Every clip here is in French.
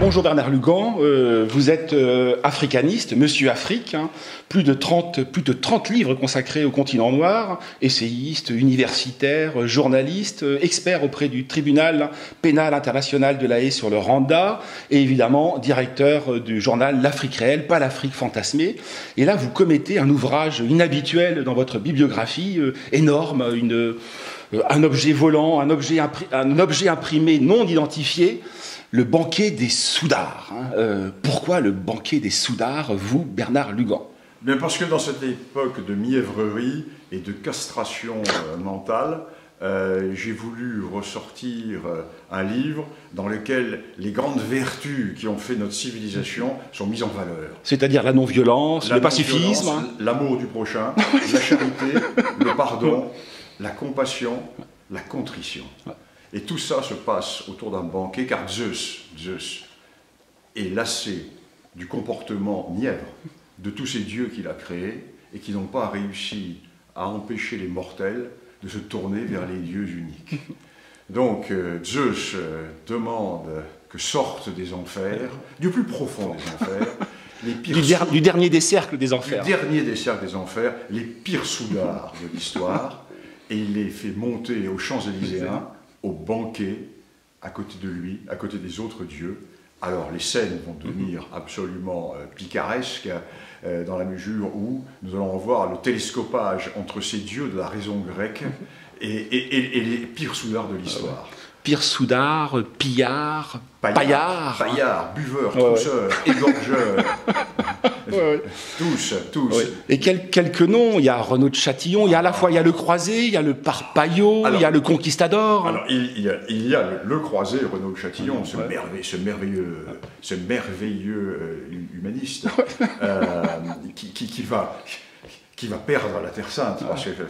Bonjour Bernard Lugan, vous êtes africaniste, Monsieur Afrique, hein, plus de 30 livres consacrés au continent noir, essayiste, universitaire, journaliste, expert auprès du tribunal pénal international de La Haye sur le Rwanda, et évidemment directeur du journal L'Afrique réelle, pas l'Afrique fantasmée. Et là, vous commettez un ouvrage inhabituel dans votre bibliographie, énorme, un objet volant, un objet imprimé non identifié, le banquet des Soudards. Pourquoi le banquet des Soudards, vous, Bernard Lugan? Bien parce que dans cette époque de mièvrerie et de castration mentale, j'ai voulu ressortir un livre dans lequel les grandes vertus qui ont fait notre civilisation sont mises en valeur. C'est-à-dire la non-violence, le pacifisme, l'amour du prochain, la charité, le pardon, la compassion, la contrition. Et tout ça se passe autour d'un banquet, car Zeus est lassé du comportement mièvre de tous ces dieux qu'il a créés et qui n'ont pas réussi à empêcher les mortels de se tourner vers les dieux uniques. Donc Zeus demande que sortent des enfers, du plus profond des enfers, les pires du dernier des cercles des enfers. Du dernier des cercles des enfers, les pires soudards de l'histoire, et il les fait monter aux Champs-Élyséens, au banquet, à côté de lui, à côté des autres dieux. Alors les scènes vont devenir absolument picaresques, dans la mesure où nous allons voir le télescopage entre ces dieux de la raison grecque et les pires soudards de l'histoire. Pires soudards, pillards, paillards, buveurs, trousseurs, égorgeurs, tous. Ouais. Et quelques noms, il y a Renaud de Châtillon, il y a à la fois il y a le Croisé, il y a le Parpaillot, il y a le Conquistador. Alors il y a le Croisé, Renaud de Châtillon, ce merveilleux humaniste qui va perdre la Terre Sainte, parce que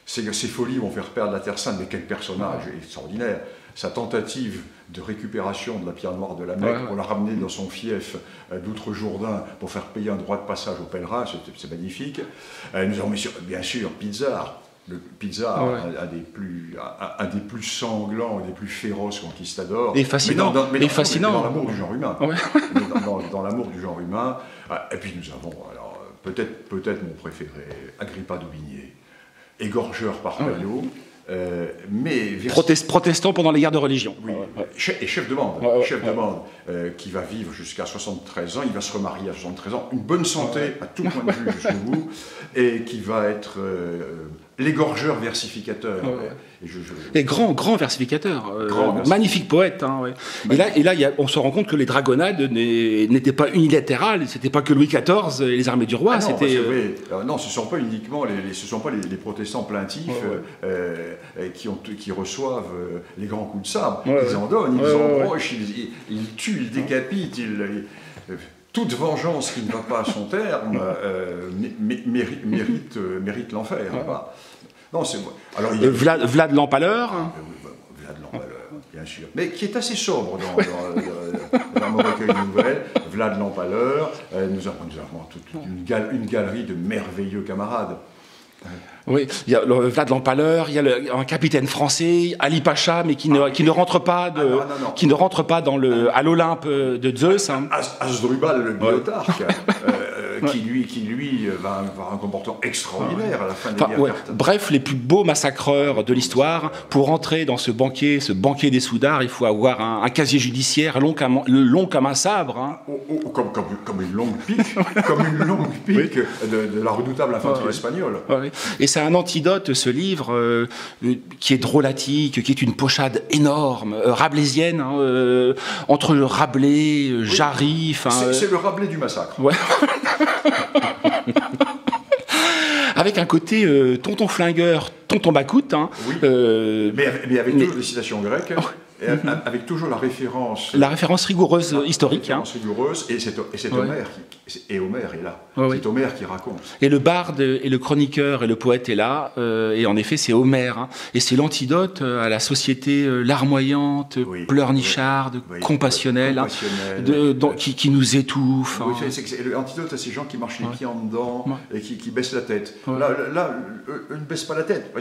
ces folies vont faire perdre la Terre Sainte, mais quel personnage extraordinaire. Sa tentative de récupération de la pierre noire de la Mecque, pour la ramener dans son fief d'Outre-Jourdain pour faire payer un droit de passage aux pèlerins, c'est magnifique. Nous avons bien sûr Pizarre, un des plus sanglants et des plus féroces conquistadors. Et fascinant. Mais dans l'amour du genre humain. Dans l'amour du genre humain. Et puis nous avons, alors, peut-être mon préféré, Agrippa d'Aubigné, égorgeur par Paillot. Protestant pendant les guerres de religion. Oui, et chef de bande, qui va vivre jusqu'à 73 ans, il va se remarier à 73 ans, une bonne santé à tout point de vue jusqu'au bout, et qui va être l'égorgeur versificateur. Et grand versificateur, magnifique poète. Hein, Et là on se rend compte que les dragonnades n'étaient pas unilatérales, c'était pas que Louis XIV et les armées du roi. Non, ce ne sont pas uniquement les protestants plaintifs qui reçoivent les grands coups de sabre. Ils en donnent, ils embrochent, ils tuent, ils décapitent. Toute vengeance qui ne va pas à son terme mérite l'enfer. Non, c'est moi. Alors, Vlad l'Empaleur. Vlad l'Empaleur, bien sûr. Mais qui est assez sobre dans mon recueil de nouvelles. Vlad l'Empaleur. Nous avons toute une galerie de merveilleux camarades. Oui, il y a Vlad l'Empaleur, il y a un capitaine français, Ali Pacha, mais qui ne rentre pas à l'Olympe de Zeus. Hein. Asdrubal le Biotarque, qui lui va avoir un comportement extraordinaire à la fin des guerres. Bref, les plus beaux massacreurs de l'histoire. Pour entrer dans ce banquet des Soudards, il faut avoir un casier judiciaire long comme un sabre. Hein. Comme une longue pique, de la redoutable infanterie espagnole. Et c'est un antidote, ce livre, qui est drôlatique, qui est une pochade énorme, rabelaisienne, hein, entre Rabelais, Jarry... C'est le Rabelais du massacre. Ouais. Avec un côté tonton flingueur, tonton Bacoute. Hein, mais avec toujours des citations grecques. Et avec toujours la référence rigoureuse historique. Rigoureuse, et c'est Homère Homère est là. C'est Homère qui raconte. Et le barde et le chroniqueur et le poète est là. Et en effet, c'est Homère. Hein, et c'est l'antidote à la société larmoyante, pleurnicharde, compassionnelle, qui nous étouffe. Oui, c'est l'antidote à ces gens qui marchent les pieds en dedans et qui baissent la tête. Là, ne baisse pas la tête.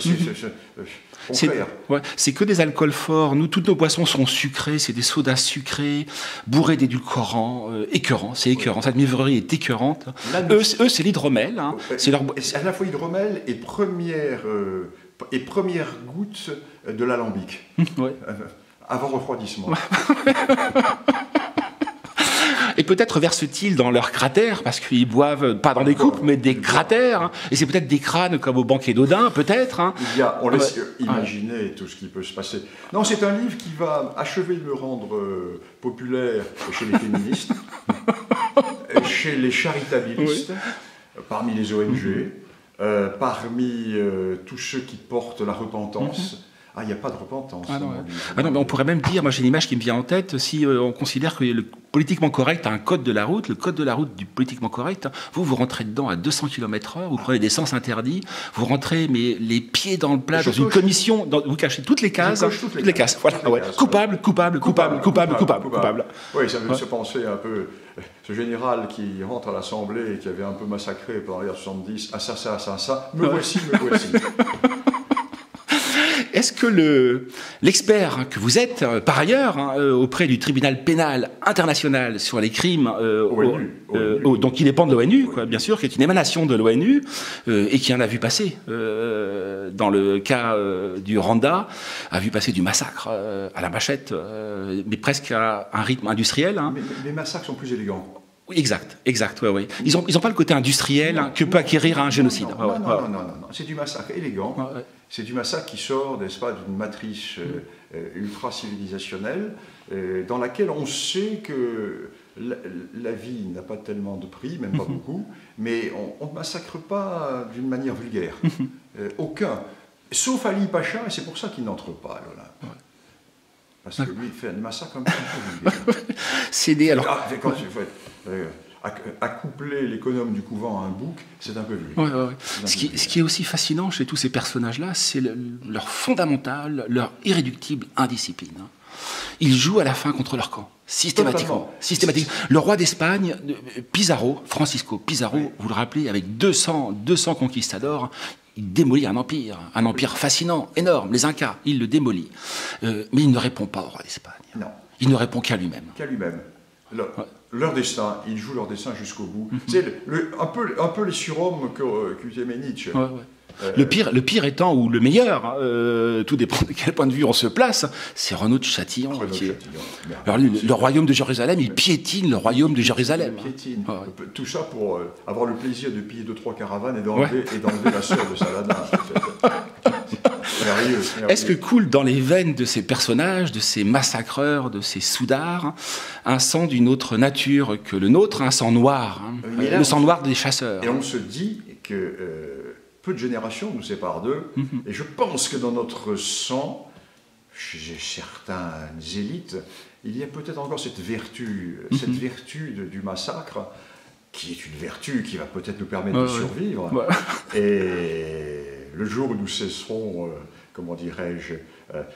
C'est que des alcools forts. Nous, toutes nos boissons boissons sont sucrées, c'est des sodas sucrés, bourrés d'édulcorants, écœurants, c'est écœurant. Cette mièvrerie est écœurante. Eux, c'est l'hydromel. Hein. C'est à la fois hydromel et première goutte de l'alambic. Ouais. Avant refroidissement. Et peut-être versent-ils dans leurs cratères, parce qu'ils boivent, pas dans des coupes, mais des cratères. Hein. Et c'est peut-être des crânes comme au banquet d'Odin, peut-être. Hein. On laisse imaginer tout ce qui peut se passer. Non, c'est un livre qui va achever de le rendre populaire chez les féministes, chez les charitabilistes, parmi les ONG, parmi tous ceux qui portent la repentance. Ah, il n'y a pas de repentance. Ah non, mais on pourrait même dire, moi j'ai une image qui me vient en tête, si on considère que le politiquement correct a un code de la route, le code de la route du politiquement correct, vous rentrez dedans à 200 km/h, vous prenez des sens interdits, vous rentrez mais les pieds dans le plat, dans une commission, vous cachez toutes les cases, toutes les cases. Voilà, ouais. Coupable. Oui, ça me fait penser un peu, ce général qui rentre à l'Assemblée et qui avait un peu massacré pendant les années 70, ça, me voici. Est-ce que l'expert que vous êtes, par ailleurs, auprès du tribunal pénal international sur les crimes, donc il dépend de l'ONU, bien sûr, qui est une émanation de l'ONU, et qui en a vu passer, dans le cas du Rwanda, a vu passer du massacre à la machette, mais presque à un rythme industriel. Hein. Mais les massacres sont plus élégants. Exact, ouais. Ils ont pas le côté industriel que peut acquérir un génocide. Non, c'est du massacre élégant. Ouais. C'est du massacre qui sort, n'est-ce pas, d'une matrice ultra-civilisationnelle, dans laquelle on sait que la vie n'a pas tellement de prix, même pas beaucoup, mais on ne massacre pas d'une manière vulgaire. Aucun. Sauf Ali Pacha, et c'est pour ça qu'il n'entre pas à l'Olympe. Ouais. Parce que lui, il fait un massacre un peu vulgaire. C'est des... Alors... accoupler l'économe du couvent à un bouc, c'est un peu vulgaire. Ouais. Ce qui est aussi fascinant chez tous ces personnages-là, c'est leur fondamentale, leur irréductible indiscipline. Hein. Ils jouent à la fin contre leur camp, systématiquement. Le roi d'Espagne, Francisco Pizarro, vous le rappelez, avec 200 conquistadors, il démolit un empire fascinant, énorme, les Incas, il le démolit. Mais il ne répond pas au roi d'Espagne. Non. Il ne répond qu'à lui-même. Leur destin, ils jouent leur destin jusqu'au bout. C'est un peu les surhommes qu'aimait Nietzsche. Le pire étant, ou le meilleur, tout dépend de quel point de vue on se place, c'est Renaud de Châtillon. Alors lui, le royaume de Jérusalem, il piétine le royaume de Jérusalem. Tout ça pour avoir le plaisir de piller 2-3 caravanes et d'enlever la sœur de Saladin. Merveilleux. Est-ce que coule dans les veines de ces personnages, de ces massacreurs, de ces soudards, un sang d'une autre nature que le nôtre, un sang noir, le sang noir des chasseurs? Et on se dit que peu de générations nous séparent d'eux, et je pense que dans notre sang, chez certaines élites, il y a peut-être encore cette vertu du massacre, qui est une vertu qui va peut-être nous permettre de survivre. Et le jour où nous cesserons, comment dirais-je,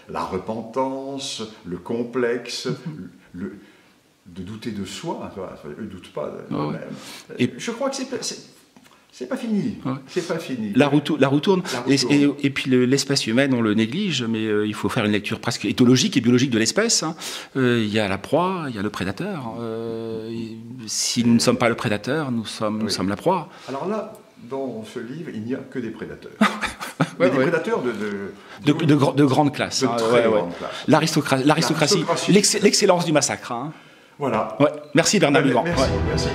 la repentance, le complexe, de douter de soi, eux ne doutent pas d'eux-mêmes. Et je crois que c'est pas fini. C'est pas fini. La roue tourne. Et puis l'espèce humaine, on le néglige, mais il faut faire une lecture presque éthologique et biologique de l'espèce. Hein. Il y a la proie, il y a le prédateur. Si nous ne sommes pas le prédateur, nous sommes la proie. Alors là, dans ce livre, il n'y a que des prédateurs. Des prédateurs de grande classe. De très grande classe. L'aristocratie, l'excellence du massacre. Hein. Voilà. Merci Bernard Lugand. Merci.